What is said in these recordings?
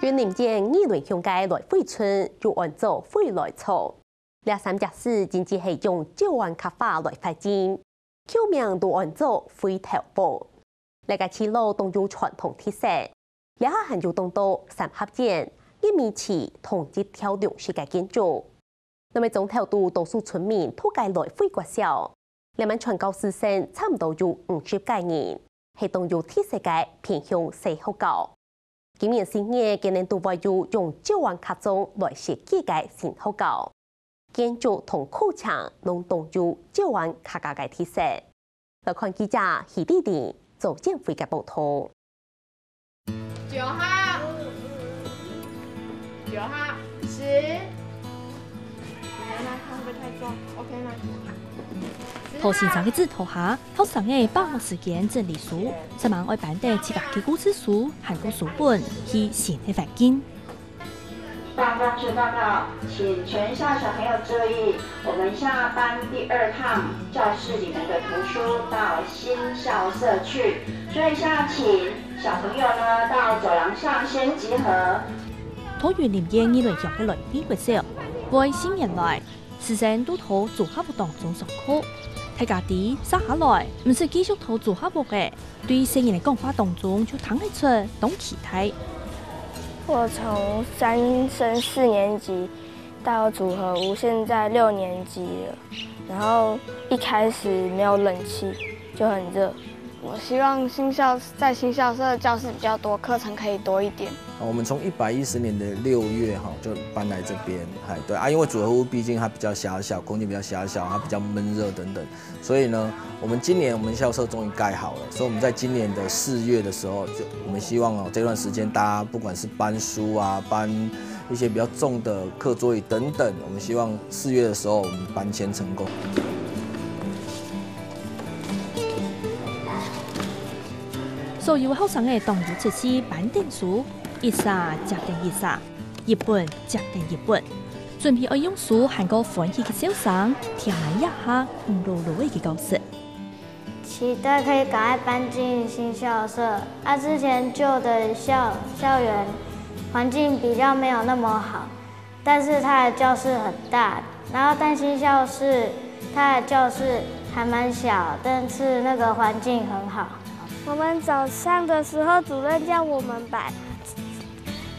云林县议论乡街来惠村，就按照惠来措。两三件事经济系用9万卡法来发展，口名都按照惠头部。那个起路都有传统特色，两下还有东到三合建、1米起同一条龙式嘅建筑。那么总头都多数村民土界来惠国小，两万传教师生差唔多有50个人，系都有特色嘅偏向西学教。今年新年今年都会有用9万卡钟来设计嘅新学教。建筑同课程拢都有9万卡价嘅特色。来看记者徐弟弟做建会嘅报道。9号，9号，10。来看会不会太重 ？OK 吗？头先生嘅字头下，学生嘅把握时间整理书，希望爱办的自家嘅故事书、韩国书本去新嘅环境。报告，请全校小朋友注意，我们下班第2趟教室里面的图书到新校舍去，所以现在请小朋友呢到走廊上先集合。桃园林业议论乡嘅来宾介绍，为新年来，师生都讨组合活动中上课。大家啲撒下来，唔是继续讨组合活嘅，对新年嘅讲话当中就睇得出懂期待。我从3升4年级到组合屋，现在6年级了。然后一开始没有冷气，就很热。我希望在新校舍的教室比较多，课程可以多一点。我们从110年的6月就搬来这边，对啊，因为组合屋毕竟它比较狭小，空间比较狭小，它比较闷热等等，所以呢，我们校舍终于盖好了，所以我们在今年的4月的时候，我们希望这段时间大家不管是搬书啊，搬一些比较重的课桌椅等等，我们希望4月的时候我们搬迁成功。所有学生嘅动作设施板凳书，一撒接定一撒，一本接定一本，准备爱用书喊个欢喜嘅小生，听一下路嘅教室。期待可以赶快搬进新校舍。之前旧的校园环境比较没有那么好，但是它的教室很大，然后但新校舍它的教室还蛮小，但是那个环境很好。我们早上的时候，主任叫我们把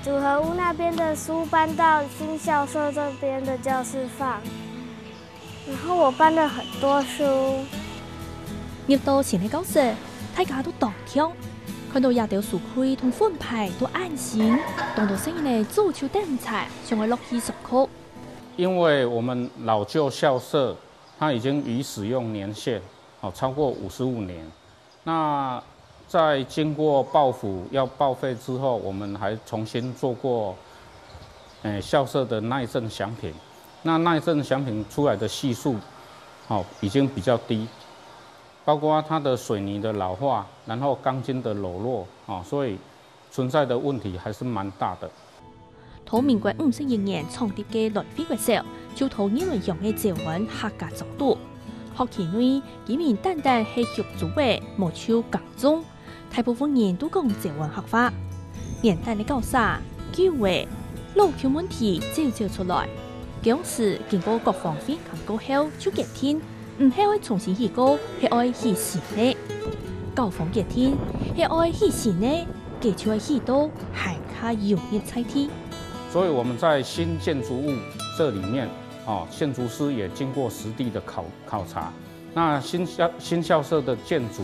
组合屋那边的书搬到新校舍这边的教室放，然后我搬了很多书。入到新嘅教室，大家都當聽，看到廿條書區同分牌都安心，當到聲音做出燈彩，想要落去上課。因為我們老舊校舍，它已經已使用年限，超過55年。那在經過報府要報廢之後，我們還重新做過，校舍的耐震詳評。那耐震詳評出來的係數，已經比較低，包括它的水泥的老化，然後鋼筋的裸落，所以存在的問題還是蠻大的。同民國51年創立嘅來飛國小，就同議論鄉嘅招運客家角度。學期內，幾名單單係學組嘅無手工種，大部分人都講招運學法。年代嘅教沙、機會、路橋問題照出來。講時經過各方面考過後，就決定唔係愛重新起過，係愛起新嘅。教房決定係愛起新嘅，繼續愛起到還卡容易猜題。所以我們在新建築物這裡面。建築師也經過實地的考察。那新校舍的建築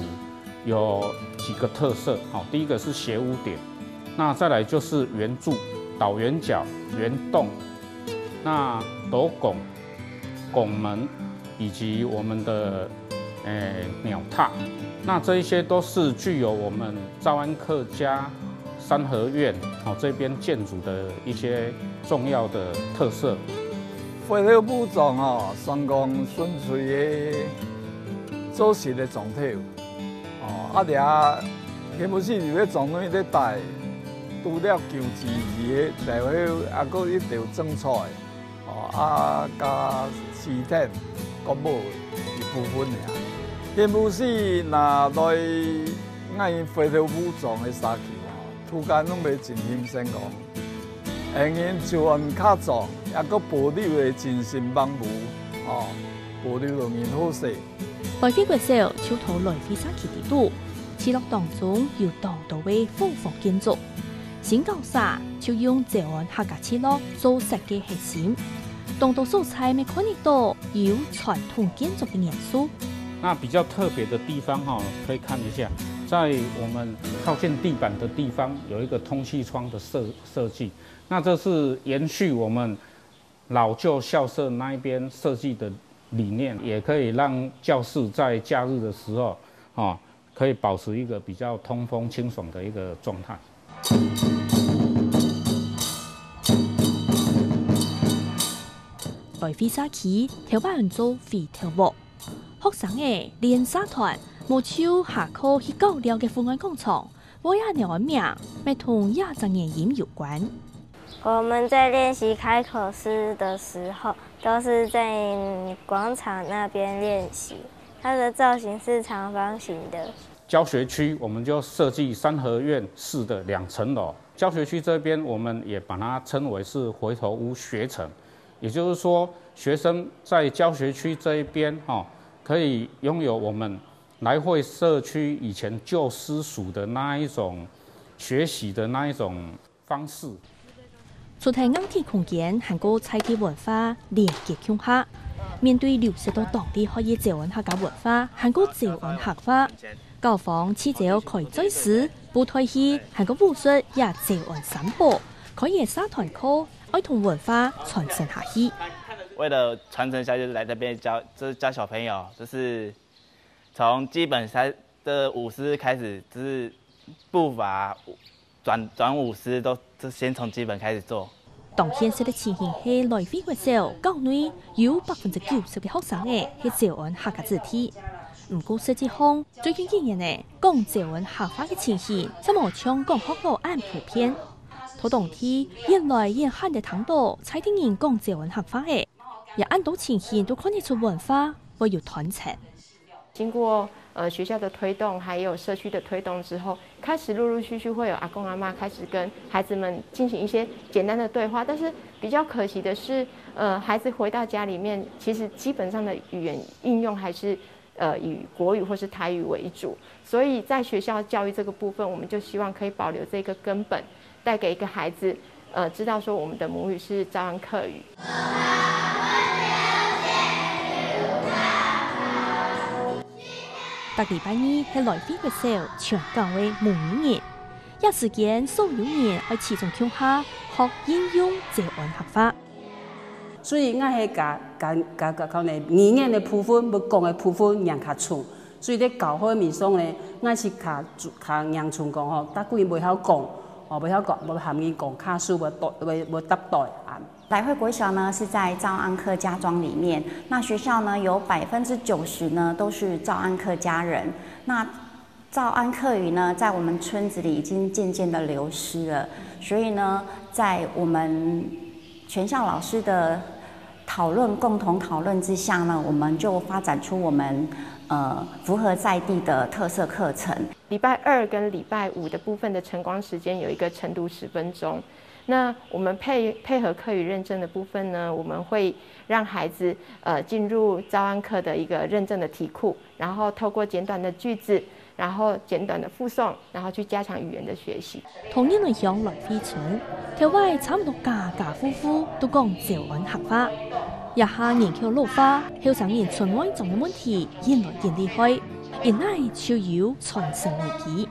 有幾個特色，第一個是斜屋頂，那再來就是圓柱、倒圓角、圓洞，那斗拱、拱門以及我們的鳥踏，那這一些都是具有我們诏安客家三合院這邊建築的一些重要的特色。花鳥武藏雙江純粹的組成的狀體，佢本身就咧狀體咧帶，除了舊字字嘅，但係個一條整出來，加視聽個母一部分呀。佢本身拿來愛花鳥武藏嘅沙球，突然攏袂真新鮮講。会用就按较早，也搁保留的真心万无，保留就面好势。来飞国小手头来飞沙奇地度，村落当中有大多位复复建筑。新教沙就用石岸客家村落做设计核心，大多素材没看得到有传统建筑的元素。那比较特别的地方可以看一下，在我们靠近地板的地方有一个通气窗的设计。那这是延续我们老旧校舍那一边设计的理念，也可以让教室在假日的时候可以保持一个比较通风清爽的一个状态。来飞沙期，头把人做飞跳舞，学生的练沙团，无手下课去搞了嘅户外工厂，我也鸟名，咪同亚洲眼音有关。我们在练习开口诗的时候，都是在广场那边练习。它的造型是长方形的。教学区我们就设计三合院式的2层楼。教学区这边我们也把它称为是回头屋学程，也就是说，学生在教学区这一边可以拥有我们来会社区以前旧私塾的那一种学习的那一种方式。除睇硬體空間，韓國菜地文化連結強化。面對流失到當地可以照按客家文化，韓國照按客話。教坊遲早可以追時，不退去韓國武術也照按散步，可以沙團課，愛同文化傳承下去。為了傳承下去，來這邊教小朋友，就是從基本的舞獅開始，就是步伐轉舞獅都先從基本開始做。當現實的情形係來飛國小教內有90%嘅學生嘅係照按客家字體。唔過實際上，最近幾年呢，講照按客話嘅情形，就無像講學校按普遍。土當地越來越罕嘅睇到，才啲人講照按客話嘅，也按到情形都看得出文化會有傳承。經過學校的推動，還有社區的推動之後，開始陸陸續續會有阿公阿嬷開始跟孩子們進行一些簡單的對話。但是比較可惜的是，孩子回到家裡面，其實基本上的語言應用還是以國語或是台語為主。所以在學校教育這個部分，我們就希望可以保留這個根本，帶給一個孩子，知道說我們的母語是詔安客語。特禮拜二係來飛國小全校嘅模擬日，一時間所有人喺其中強下學應用照按客話。所以我係講呢語言嘅部分，要講嘅部分讓較重。所以喺教學面上呢，我是較讓重講但佢袂曉講，袂曉講，無含義講，卡數無答對啊。來會國小呢是在詔安客家莊裡面，那學校呢有90%呢都是詔安客家人。那詔安客語呢，在我們村子裡已經漸漸的流失了，所以呢，在我們全校老師的共同討論之下呢，我們就發展出我們符合在地的特色課程。禮拜2跟禮拜5的部分的晨光時間有一個晨讀10分鐘。那我們配合客語認證的部分呢，我們會讓孩子進入詔安客的一個認證的題庫，然後透過簡短的句子，然後簡短的複誦，然後去加強語言的學習。同年來向來飛村，條外差唔多家夫婦都講照按客話。日下年紀老化，後生人村外種嘅問題越來越厲害，原來就要傳承危機。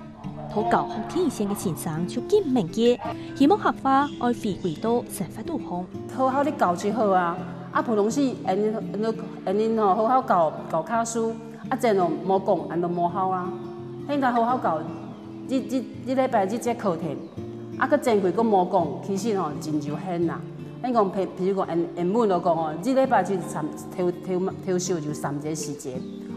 土教學天線嘅前生就見明嘅，希望客話愛回歸到生活度好。好好的教就好啊！普通時好好教卡書，真無講，都無效啊！現在好好教，這禮拜這課程，個正規個無講，其實真就狠啦。你講譬如講英文嚟講這禮拜就調休就3節時間。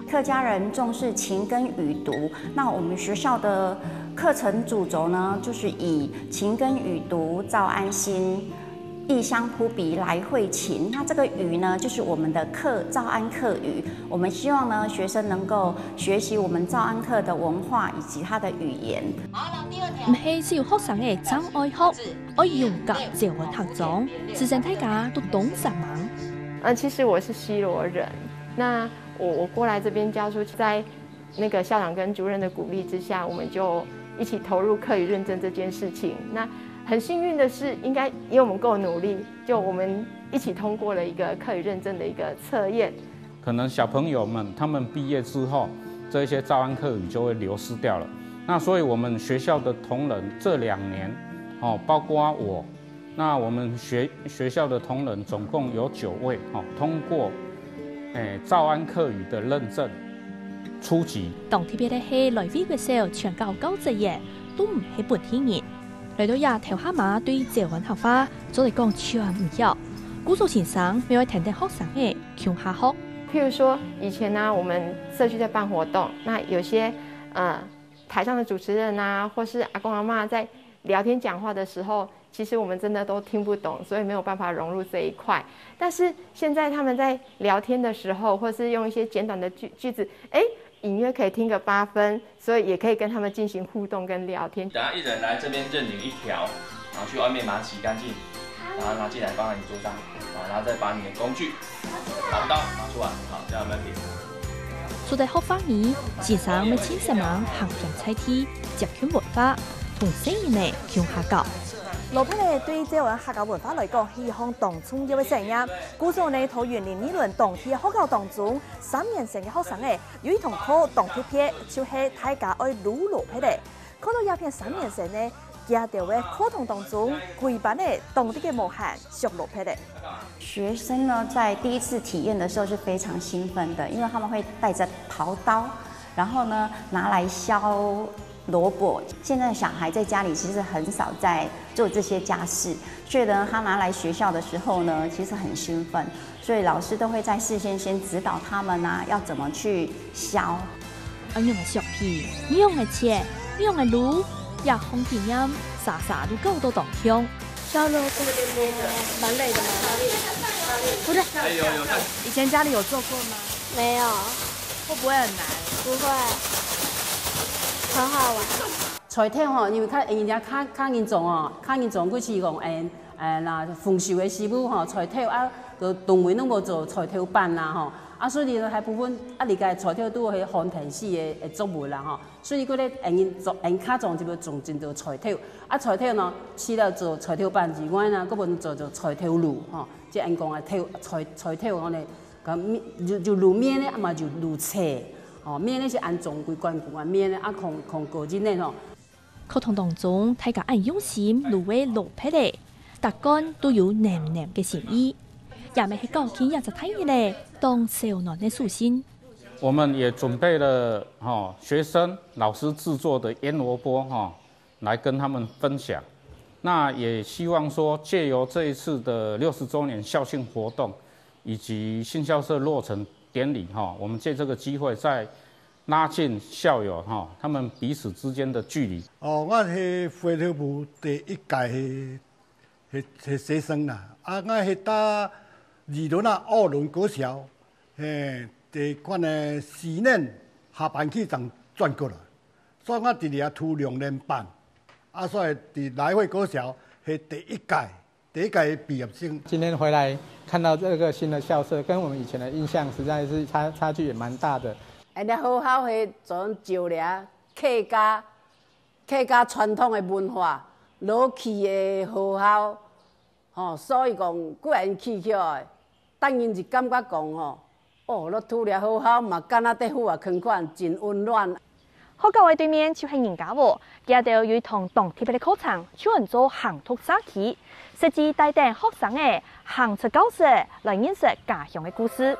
客家人重視情跟語讀，那我們學校的課程主軸呢，就是以情跟語讀造安心异乡扑鼻来会勤。那这个语呢，就是我们的兆安客语。我们希望呢，学生能够学习我们兆安客的文化以及它的语言。唔係只有學生嘅真愛學，愛用甲趙文學種，自身大家都懂什麼？其實我是西螺人，那我過來這邊教書，在那個校長跟主任的鼓勵之下，我們就一起投入客語認證這件事情。那很幸運的是，應該因為我們夠努力，就我們一起通過了一個客語認證的一個測驗。可能小朋友們他們畢業之後，這些兆安客語就會流失掉了。那所以我們學校的同仁這2年，包括我，那我們學校的同仁總共有9位，通過兆安客語的認證，初級。當特別的係來美國時候，全校9隻嘢都唔係本地人。來到亞頭下馬對趙文學化做嚟講全唔曉，古早先生每位聽的學生嘅強下學。譬如說以前呢，我們社區在辦活動，那有些台上的主持人啊，或是阿公阿嬷在聊天講話的時候，其實我們真的都聽不懂，所以沒有辦法融入這一塊。但是現在他們在聊天的時候，或是用一些簡短的句子，隱約可以聽個8分，所以也可以跟他們進行互動跟聊天。等下一人來這邊認領1條，然後去外面把它洗乾淨，然後拿進來放在你桌上，然後再把你的工具拿到拿出來，好，這樣有沒有問題？做大學花兒，先生咪千十萬行上菜梯，接圈文化同新人嘅強下教。羅佩呢對這樣客家文化來講係一項當重要嘅成日。故早呢，桃園年輪當天學校當中，3年生嘅學生呢，有一堂課當貼片，就係大家愛錄羅佩的。看到一片3年生呢，家條嘅課堂當中，規班呢當地嘅模範學羅佩的。學生呢，在第一次體驗的時候是非常興奮的，因為他們會帶着刨刀，然後呢拿來削蘿蔔。現在小孩在家裡其實很少在做這些家事，所以呢，他拿來學校的時候呢，其實很興奮，所以老師都會在事先先指導他們啊，要怎麼去削。用嘅削皮，用嘅切，用嘅滷，也烘甜音，啥啥都夠到當香。削蘿蔔蠻累的嗎？不是。有。以前家裡有做過嗎？沒有。會不會很難？不會。很好玩。菜頭吼，因為較人家較嚴重哦，較嚴重，佢是講那豐收的時務吼，菜頭啊，就動物攏無做菜頭班啦吼，所以呢，大部分你家菜頭都係旱田式的作物啦吼，所以佢咧人較重就要種真多菜頭，菜頭呢，除了做菜頭班之外呢，佮要做菜頭滷吼，即人講嘅菜頭我哋咁就滷麵咧，嘛就滷菜。麵呢是按總歸關顧麵呢，控個人呢吼。課堂當中，大家按用心滷味羅佩的，大家都有黏嘅心意，也咪係教起一隻睇嘢咧，當小囡嘅屬性。我們也準備了學生老師製作的醃蘿蔔來跟他們分享。那也希望說借由這一次的60週年校慶活動，以及新校舍落成典禮我們借這個機會再拉近校友他們彼此之間的距離。我是花頭部第1屆係學生啦，我係打2輪2輪高校，第款嘅4年下半期就轉過來，所以我第2讀2年半，所以第來回高校係第1屆畢業生。今天回來看到這個新的校舍，跟我們以前的印象實在是差距也蠻大的。人家學校係種照料客家傳統的文化，老氣的學校，所以講個人起起來，當然就感覺講你土了學校嘛，敢若在戶外看看真溫暖。學校嘅對面就係人家喎，家度有一堂當特別嘅課程，專做行讀沙旗，設計帶領學生嘅行出教室來認識家鄉嘅故事。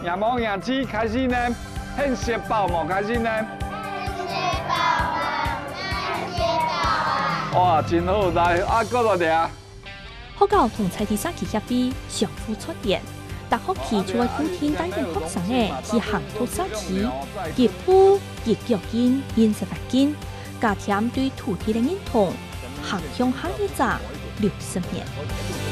夜幕夜市開始呢，很熱爆嘛，開始呢。哇，真好來，各位哋啊！學校同菜地沙旗協會相互出現，大學期就會鼓勵帶領學生嘅去行土社區，結夫結腳筋、認識環境，加添對土地嘅認同，行向下一站60年。